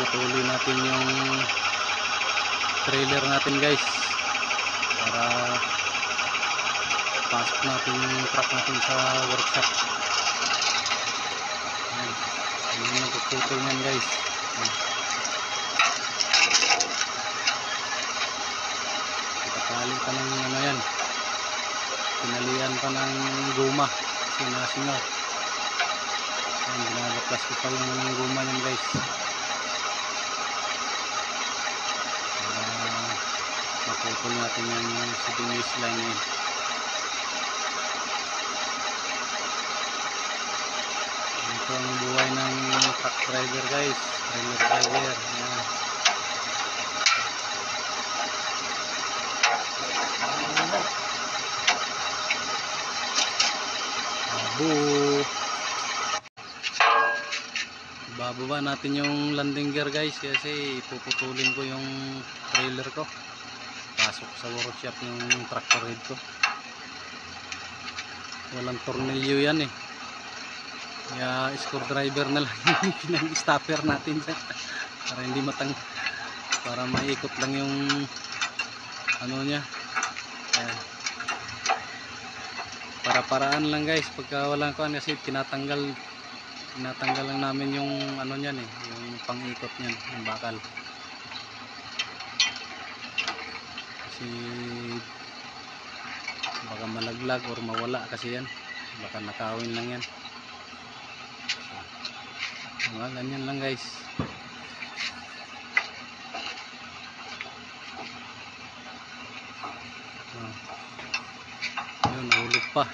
puputulin natin yung trailer natin guys, para pasok natin yung truck natin sa workshop. Ayan yung nagpuputol yan guys. Nakatali pa ng ano yan, pinalian pa ng guma, sinasingaw. Ayan, binabaklas ko pa yung guma yan guys, maputol natin yung sibingis line na yun. Ito ang buhay ng truck driver guys, trailer driver. Ayan. Bababa natin yung landing gear guys, kasi ipuputulin ko yung trailer ko pasok sa workshop yung tractor head ko. Walang tornilyo yan eh, kaya screwdriver na lang yung pinag-stopper natin para hindi para maikot lang yung ano nya. Ayan. Para-paraan lang guys pagka walang kuhan, kasi tinatanggal lang namin yung ano niyan eh, yung pang-ikot niyan, yung bakal. Kasi baka malaglag or mawala kasi yan, baka nakawin lang yan. Ganyan lang guys. Yun, nahulog pa.